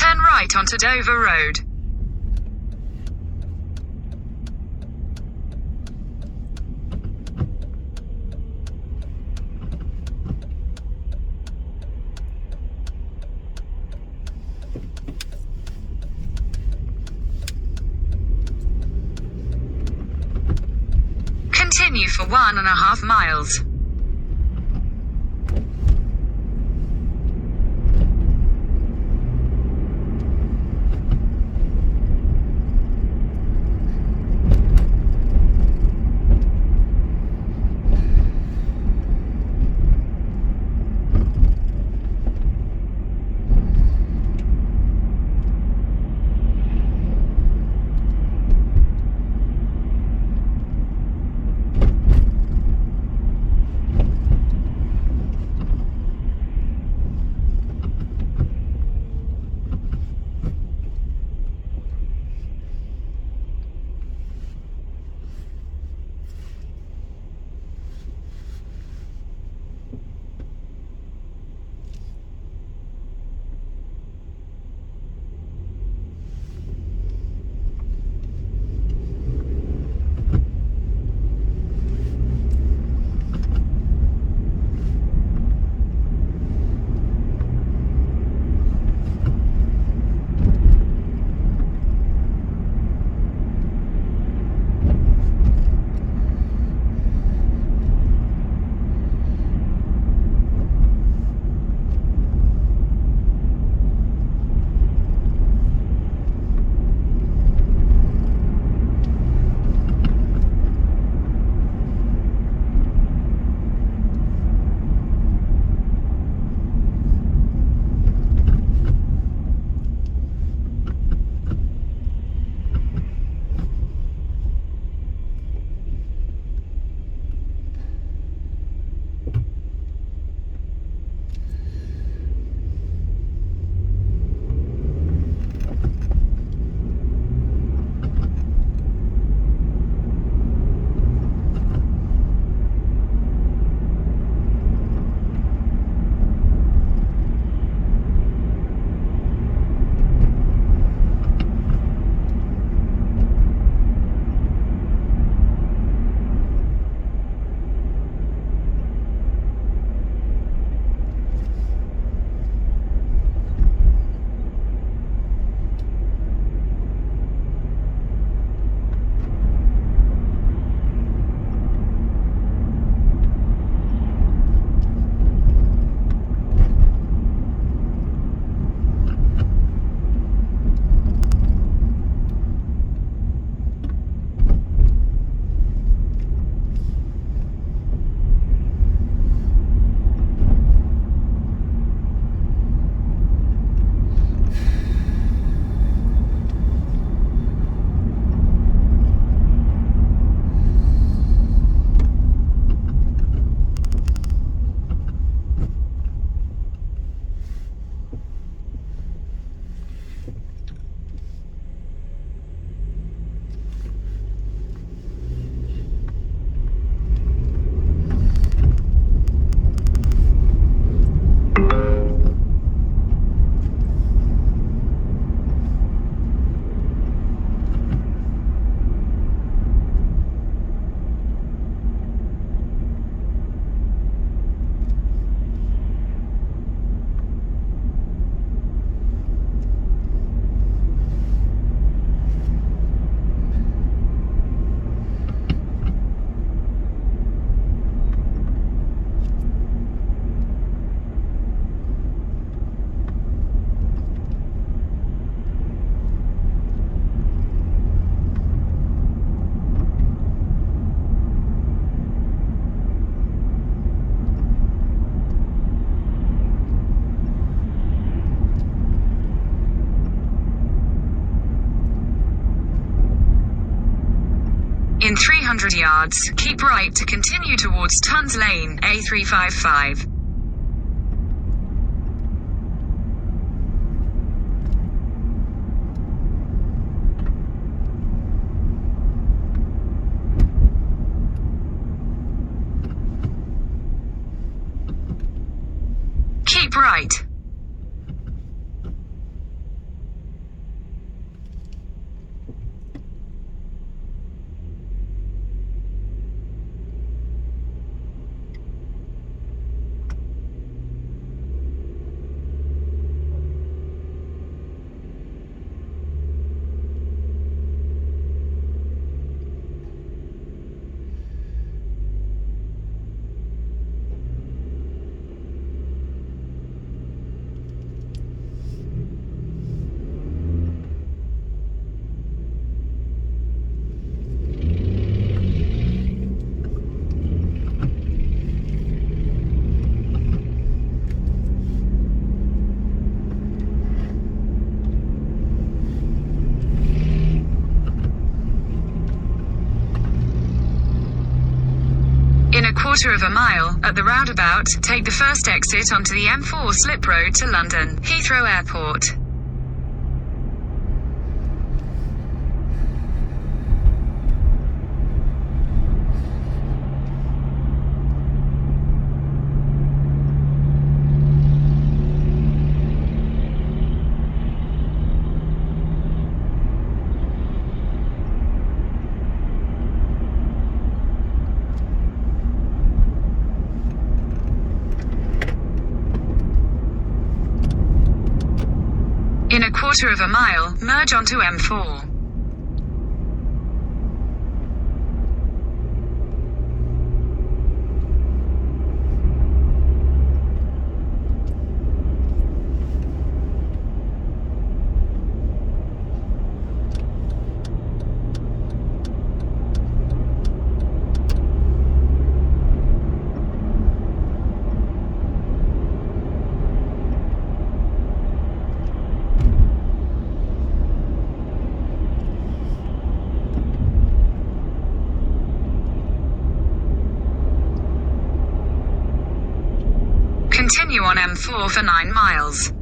Turn right onto Dover Road. Continue for 1.5 miles. In 300 yards, keep right to continue towards Tons Lane, A355. Keep right. quarter of a mile, at the roundabout, take the first exit onto the M4 slip road to London Heathrow Airport. In a quarter of a mile, merge onto M4. Continue on M4 for 9 miles.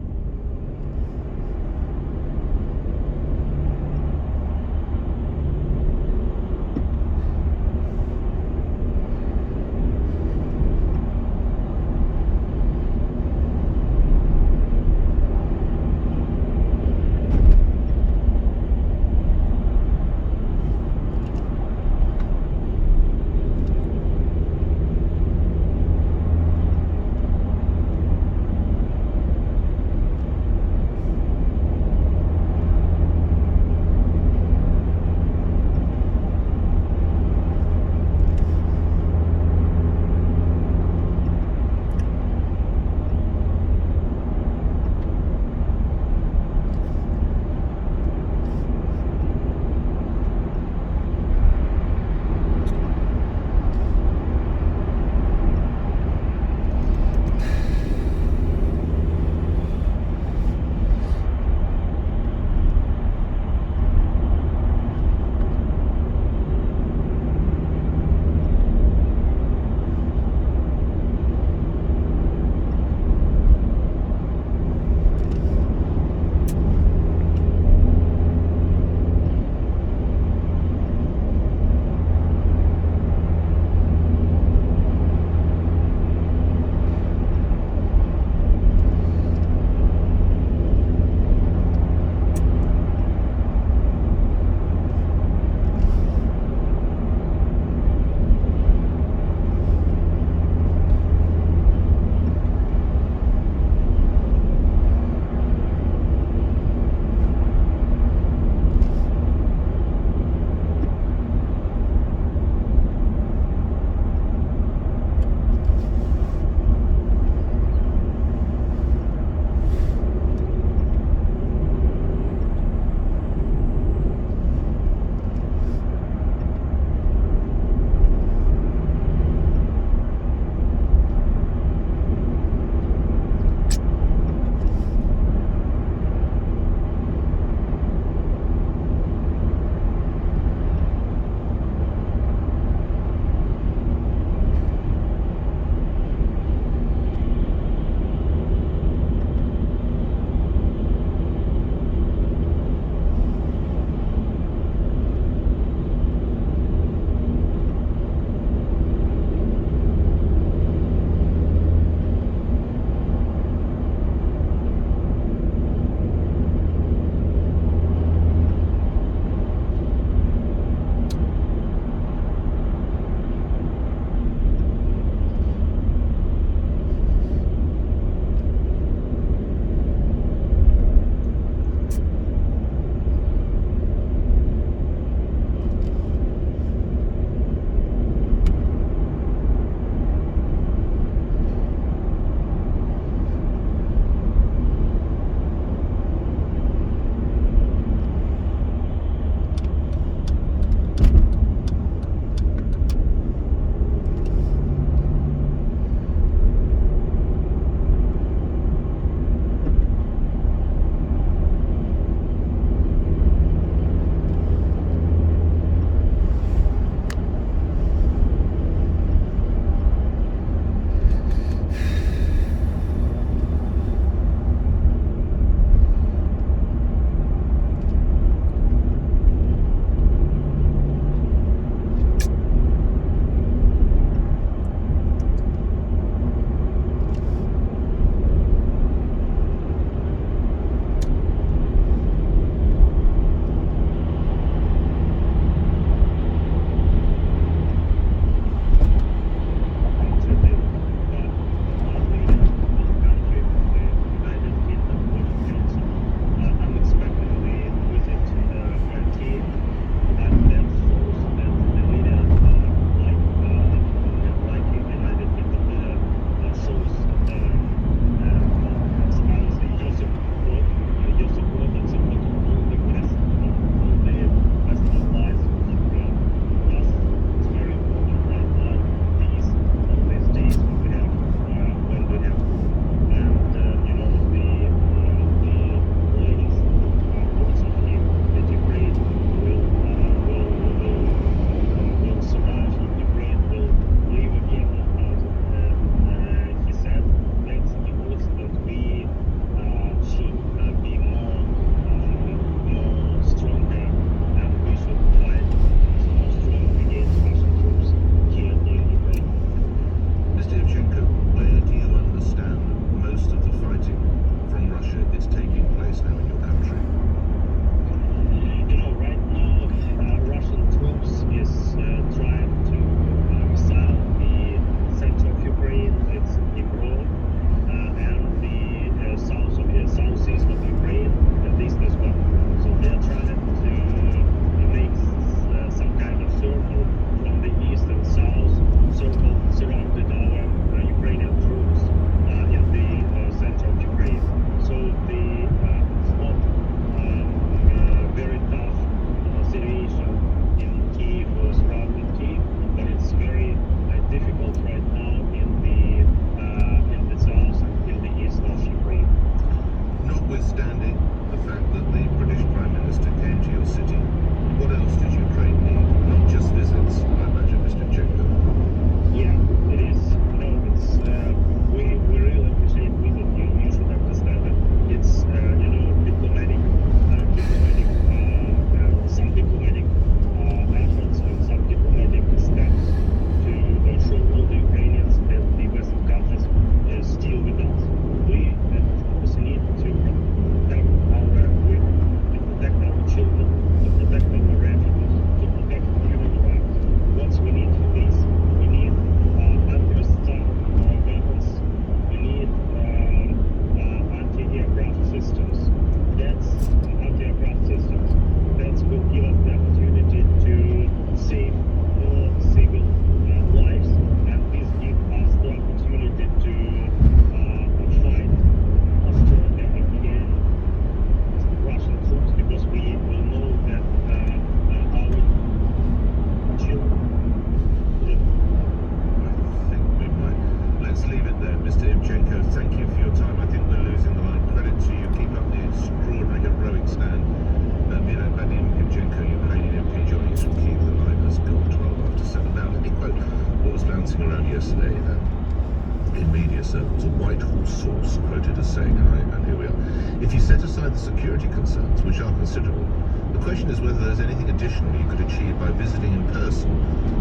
circles, a Whitehall source quoted as saying, and here we are, if you set aside the security concerns, which are considerable, the question is whether there's anything additional you could achieve by visiting in person,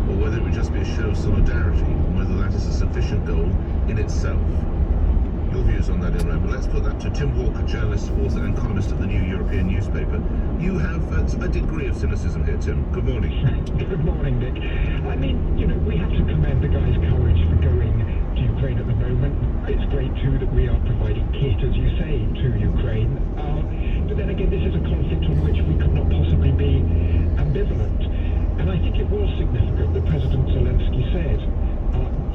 or whether it would just be a show of solidarity, and whether that is a sufficient goal in itself. Your views on that in a moment. Let's put that to Tim Walker, journalist, author and columnist at the New European newspaper. You have a degree of cynicism here, Tim. Good morning. Good morning, Nick. I mean, we have to commend the guy's courage for going to Ukraine at the moment. It's great, too, that we are providing kit, as you say, to Ukraine. But then again, this is a conflict on which we could not possibly be ambivalent. And I think it was significant that President Zelensky said,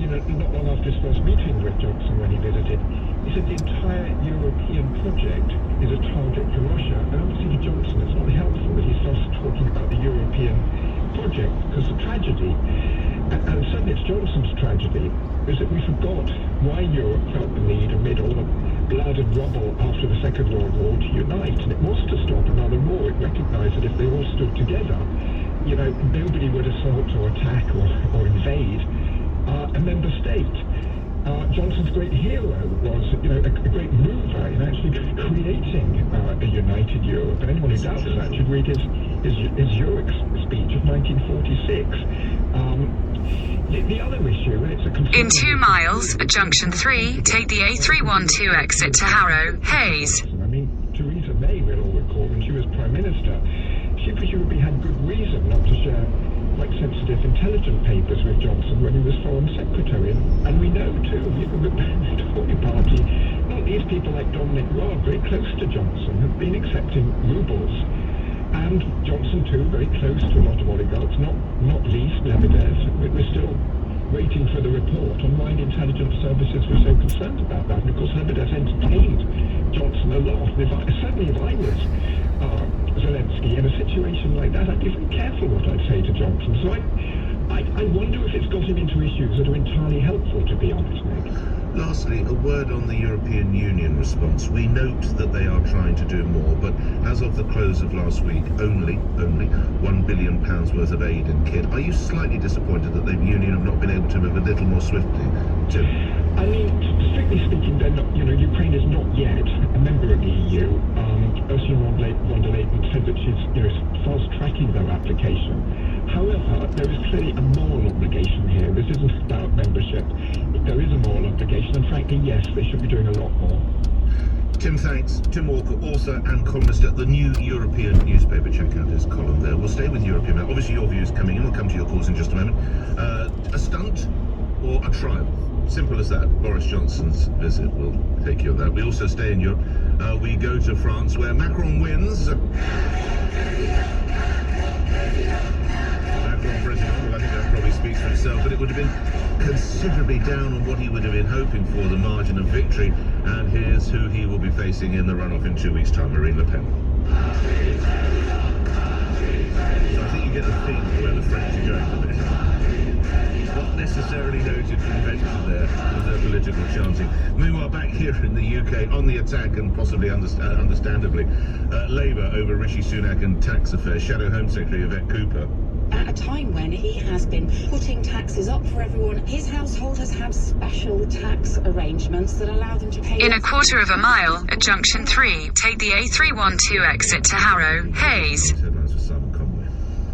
not long after his first meeting with Johnson when he visited, he said the entire European project is a target for Russia. And obviously for Johnson, it's not helpful that he starts talking about the European project, because the tragedy, and certainly it's Johnson's tragedy, is that we forgot why Europe felt the need, amid all the blood and rubble after the Second World War, to unite. And it was to stop another war. It recognised that if they all stood together, nobody would assault or attack or invade a member state. Johnson's great hero was, a great mover in actually creating a united Europe. And anyone who doubts that should read his Zurich speech of 1946. The other issue, and it's a In 2 miles, at junction 3, take the A312 exit to Harrow, Hayes. I mean, Theresa May, we'll all recall, when she was Prime Minister, she presumably had good reason not to share quite sensitive intelligence papers with Johnson when he was Foreign Secretary. And we know, too, the Tory party, not least people like Dominic Raab, very close to Johnson, have been accepting rubles. And Johnson, too, very close to a lot of oligarchs, not least Lebedev. We're still waiting for the report on why the intelligence services were so concerned about that. And of course, Lebedev entertained Johnson a lot. Certainly if I was Zelensky in a situation like that, I'd be very careful what I'd say to Johnson. So I wonder if it's got him into issues that are entirely helpful, to be honest, Nick. Lastly, a word on the European Union response. We note that they are trying to do more, but as of the close of last week, only £1 billion worth of aid and kit. Are you slightly disappointed that the Union have not been able to move a little more swiftly, Tim? I mean, strictly speaking, they're not, Ukraine is not yet a member of the EU. Ursula von der Leyen said that she's, fast-tracking their application. However, there is clearly a moral obligation here. This isn't about membership. There is a moral obligation, and frankly, yes, they should be doing a lot more. Tim, thanks. Tim Walker, author and columnist at the New European newspaper. Check out his column there. We'll stay with European now. Obviously, your views coming in. We'll come to your calls in just a moment. A stunt or a trial? Simple as that. Boris Johnson's visit will take you of that. We also stay in Europe. We go to France, where Macron wins. Macron president, well, I think that probably speaks for itself, but it would have been considerably down on what he would have been hoping for, the margin of victory. And here's who he will be facing in the runoff in 2 weeks' time, Marine Le Pen. So I think you get the theme of where the French are going with this. Not necessarily noted convention there with their political chanting. Meanwhile, back here in the UK, on the attack and possibly understandably, Labour over Rishi Sunak and tax affairs. Shadow Home Secretary Yvette Cooper. At a time when he has been putting taxes up for everyone, his household has had special tax arrangements that allow them to pay... In a quarter of a mile, at junction 3, take the A312 exit to Harrow, Hayes. Headlines for Simon Conway.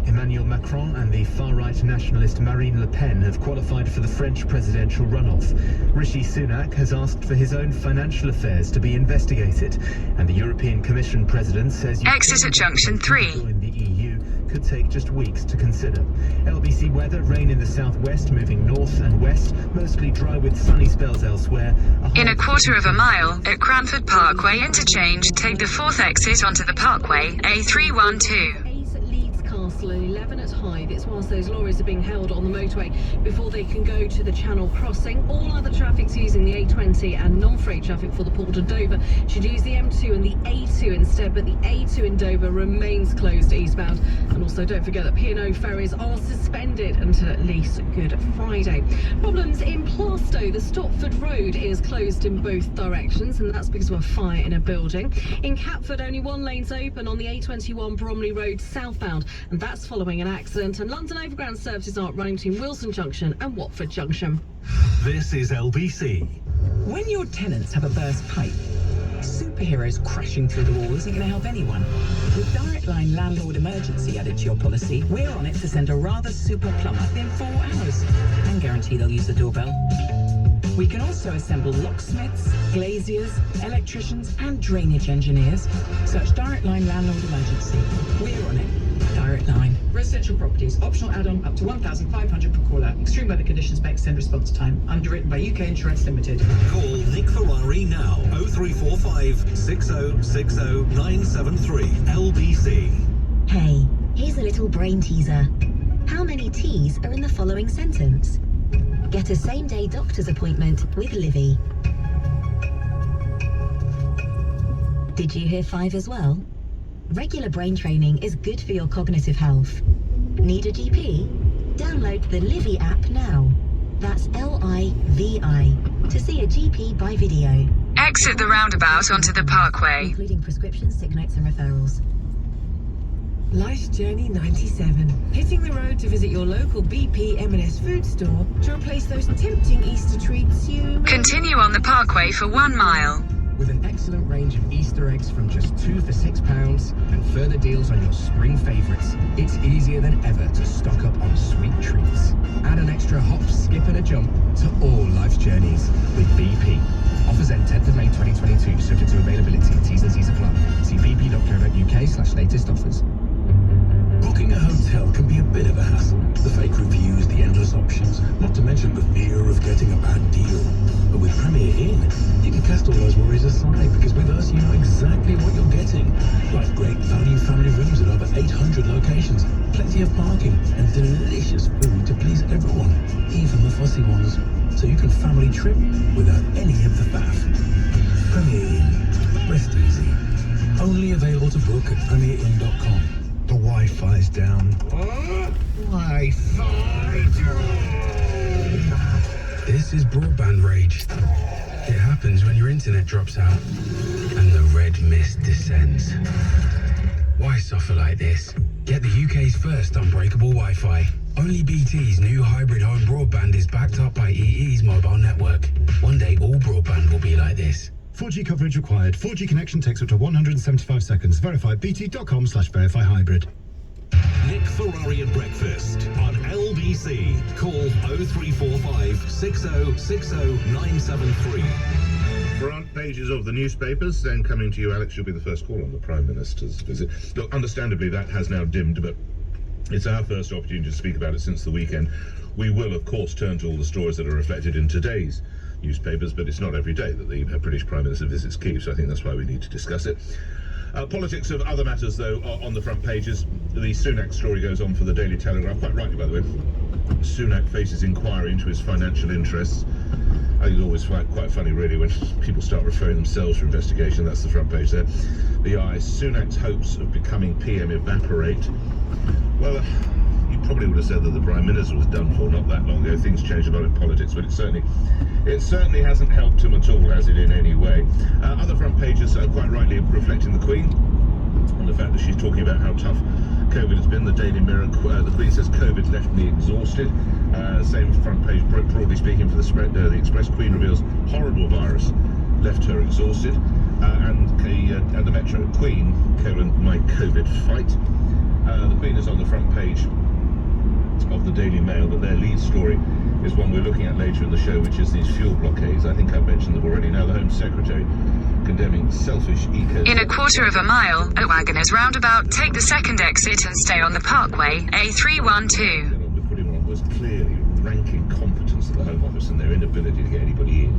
Emmanuel Macron and the far-right nationalist Marine Le Pen have qualified for the French presidential runoff. Rishi Sunak has asked for his own financial affairs to be investigated, and the European Commission president says... Exit at junction 3. ...join the EU could take just weeks to consider. LBC weather, rain in the southwest, moving north and west, mostly dry with sunny spells elsewhere. In a quarter of a mile, at Cranford Parkway interchange, take the 4th exit onto the Parkway, A312. Castle and 11 at Hythe. It's whilst those lorries are being held on the motorway before they can go to the Channel crossing. All other traffic's using the A20 and non-freight traffic for the Port of Dover should use the M2 and the A2 instead, but the A2 in Dover remains closed eastbound. And also don't forget that P&O ferries are suspended until at least Good Friday. Problems in Plaistow. The Stopford Road is closed in both directions, and that's because of a fire in a building. In Catford, only one lane's open on the A21 Bromley Road southbound, and that's following an accident. And London Overground services aren't running between Wilson Junction and Watford Junction. This is LBC. When your tenants have a burst pipe, superheroes crashing through the wall isn't going to help anyone. With Direct Line Landlord Emergency added to your policy, we're on it to send a rather super plumber in 4 hours and guarantee they'll use the doorbell. We can also assemble locksmiths, glaziers, electricians and drainage engineers. Search Direct Line Landlord Emergency. We're on it. Direct Line. Residential properties. Optional add-on up to 1,500 per caller. Extreme weather conditions may extend response time. Underwritten by UK Insurance Limited. Call Nick Ferrari now. 0345 6060 973 LBC. Hey, here's a little brain teaser. How many T's are in the following sentence? Get a same-day doctor's appointment with Livy. Did you hear 5 as well? Regular brain training is good for your cognitive health. Need a GP? Download the Livy app now. That's L-I-V-I to see a GP by video. Exit the roundabout onto the parkway. Including prescriptions, sick notes and referrals. Life's Journey 97. Hitting the road to visit your local BP M&S food store to replace those tempting Easter treats you... Continue on the parkway for 1 mile. With an excellent range of Easter eggs from just £2 for £6 and further deals on your spring favourites, it's easier than ever to stock up on sweet treats. Add an extra hop, skip and a jump to all life's journeys with BP. Offers end 10th of May 2022, subject to availability. T's and C's apply. See bp.co.uk/latest offers. Booking a hotel can be a bit of a hassle. The fake reviews, the endless options, not to mention the fear of getting a bad deal. But with Premier Inn, you can cast all those worries aside, because with us you know exactly what you're getting. Like great value family rooms at over 800 locations, plenty of parking, and delicious food to please everyone, even the fussy ones. So you can family trip without any of the faff. Premier Inn. Rest easy. Only available to book at premierinn.com. The Wi-Fi's down. Wi-Fi down. This is broadband rage. It happens when your internet drops out and the red mist descends. Why suffer like this? Get the UK's first unbreakable Wi-Fi. Only BT's new hybrid home broadband is backed up by EE's mobile network. One day all broadband will be like this. 4G coverage required. 4G connection takes up to 175 seconds. Verify bt.com/verify hybrid. Nick Ferrari at breakfast on LBC. Call 0345 6060 973. Front pages of the newspapers, then coming to you, Alex, you'll be the first call on the Prime Minister's visit. Look, understandably, that has now dimmed, but it's our first opportunity to speak about it since the weekend. We will, of course, turn to all the stories that are reflected in today's newspapers, but it's not every day that the British Prime Minister visits Kyiv, so I think that's why we need to discuss it. Politics of other matters, though, are on the front pages. The Sunak story goes on for the Daily Telegraph, quite rightly, by the way. Sunak faces inquiry into his financial interests. I think it's always quite funny, really, when people start referring themselves for investigation. That's the front page there. The Eye, Sunak's hopes of becoming PM evaporate. Well, you probably would have said that the Prime Minister was done for not that long ago. Things changed a lot in politics, but it certainly hasn't helped him at all, has it, in any way? Other front pages are quite rightly reflecting the Queen and the fact that she's talking about how tough COVID has been. The Daily Mirror, the Queen says COVID's left me exhausted. Same front page, broadly speaking, for the Express. Queen reveals horrible virus left her exhausted. And the Metro, Queen, my COVID fight. The Queen is on the front page of the Daily Mail, but their lead story is one we're looking at later in the show, which is these fuel blockades. I think I've mentioned them already. Now, the Home Secretary condemning selfish eco... In a quarter of a mile, at Wagoners Roundabout, take the second exit and stay on the parkway, A312. We're putting on was clearly rank incompetence of the Home Office and their inability to get anybody in.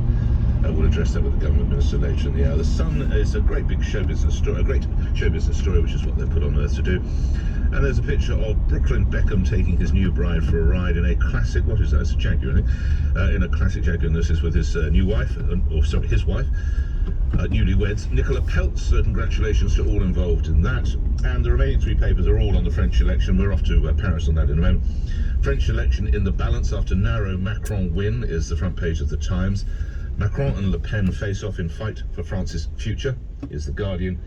We'll address that with the Government Minister later in the hour. The Sun is a great big show business story, which is what they're put on earth to do. And there's a picture of Brooklyn Beckham taking his new bride for a ride in a classic, what is that? It's a Jaguar, I think. In a classic Jaguar, and this is with his new wife, his wife, newlyweds, Nicola Peltz. Congratulations to all involved in that. And the remaining three papers are all on the French election. We're off to Paris on that in a moment. French election in the balance after narrow Macron win is the front page of the Times. Macron and Le Pen face off in fight for France's future, is the Guardian.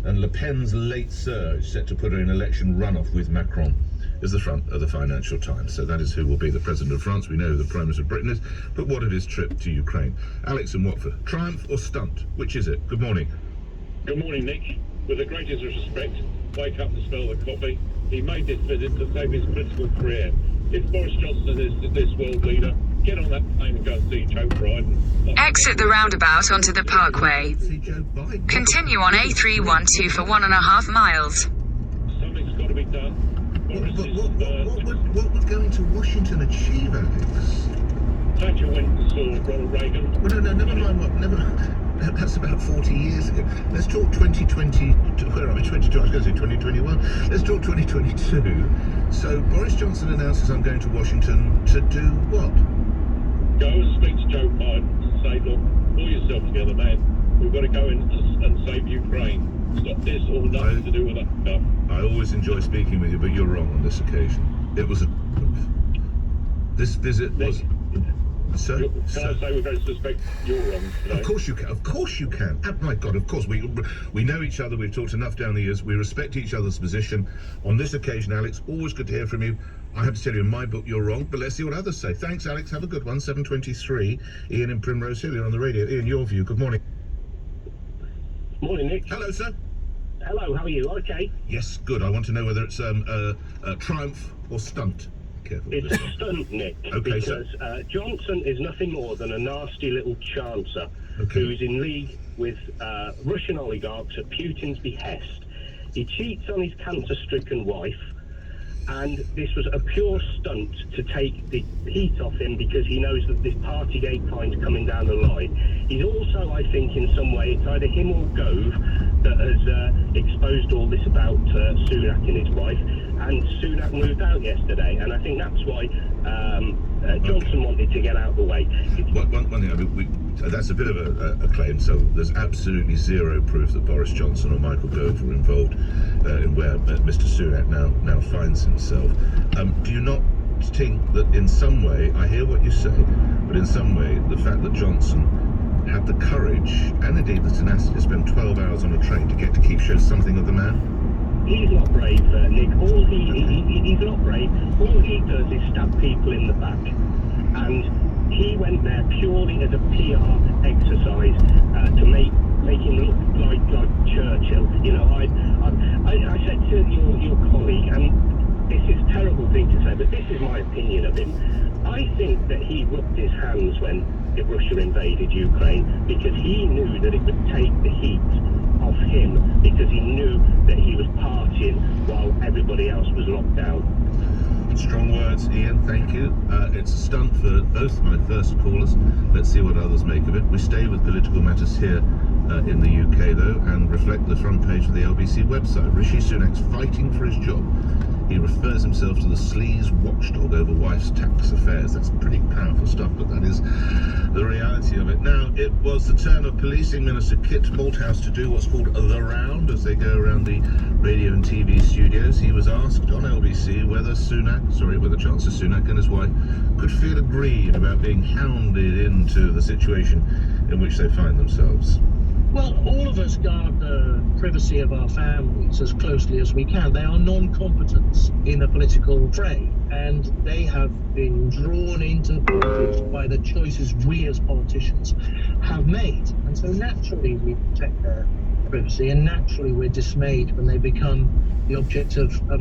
And Le Pen's late surge set to put her in election runoff with Macron. is the front of the Financial Times. So that is who will be the President of France. We know who the Prime Minister of Britain is, but what of his trip to Ukraine? Alex in Watford, triumph or stunt? Which is it? Good morning. Good morning, Nick. With the greatest respect, wake up and smell the coffee. He made this visit to save his political career. If Boris Johnson is this world leader, get on that plane and go and see Joe Biden. Exit the roundabout onto the parkway. Continue on A312 for 1.5 miles. Something's got to be done. What would going to Washington achieve, Alex? Thatcher went and saw Ronald Reagan. Well, no, never mind. That's about 40 years ago. Let's talk 2020. Where are we? 22. I was going to say 2021. Let's talk 2022. So Boris Johnson announces I'm going to Washington to do what? Go and speak to Joe Biden and say, look, pull yourself together, man. We've got to go in and save Ukraine. Stop this or nothing to do with that stuff. I always enjoy speaking with you, but you're wrong on this occasion. It was this visit was. Can I say with great respect, you're wrong today? Of course you can. Of course you can. My God, of course. We know each other. We've talked enough down the years. We respect each other's position. On this occasion, Alex, always good to hear from you. I have to tell you, in my book, you're wrong, but let's see what others say. Thanks, Alex. Have a good one. 7:23. Ian in Primrose Hill, you're on the radio. Ian, your view. Good morning. Morning, Nick. Hello, sir. Hello, how are you? Okay. Yes, good. I want to know whether it's triumph or stunt. Careful. It's a stunt, Nick, okay, because Johnson is nothing more than a nasty little chancer who's in league with Russian oligarchs at Putin's behest. He cheats on his cancer-stricken wife, and this was a pure stunt to take the heat off him because he knows that this Partygate fine's coming down the line. He's also, I think, in some way, it's either him or Gove that has exposed all this about Sunak and his wife, and Sunak moved out yesterday, and I think that's why Johnson wanted to get out of the way. One thing, I mean, that's a bit of a claim, so there's absolutely zero proof that Boris Johnson or Michael Gove were involved in where Mr. Sunak now finds himself. Do you not think that in some way, I hear what you say, but in some way, the fact that Johnson had the courage and indeed the tenacity to spend 12 hours on a train to get to Kyiv shows something of the man? He's not brave, Nick. He's not brave. All he does is stab people in the back. And he went there purely as a PR exercise to make him look like Churchill. You know, I said to your colleague, and this is a terrible thing to say, but this is my opinion of him. I think that he rubbed his hands when Russia invaded Ukraine because he knew that it would take the heat off him because he knew that he was partying while everybody else was locked down. Strong words, Ian, thank you. It's a stunt for both my first callers. Let's see what others make of it. We stay with political matters here in the UK, though, and reflect the front page of the LBC website. Rishi Sunak's fighting for his job. He refers himself to the sleaze watchdog over wife's tax affairs. That's pretty powerful stuff, but that is the reality of it. Now, it was the turn of Policing Minister Kit Malthouse to do what's called the round as they go around the radio and TV studios. He was asked on LBC whether Chancellor Sunak and his wife could feel aggrieved about being hounded into the situation in which they find themselves. Well, all of us guard the privacy of our families as closely as we can. They are non-combatants in the political fray, and they have been drawn into politics by the choices we as politicians have made. And so naturally we protect their privacy, and naturally we're dismayed when they become the object of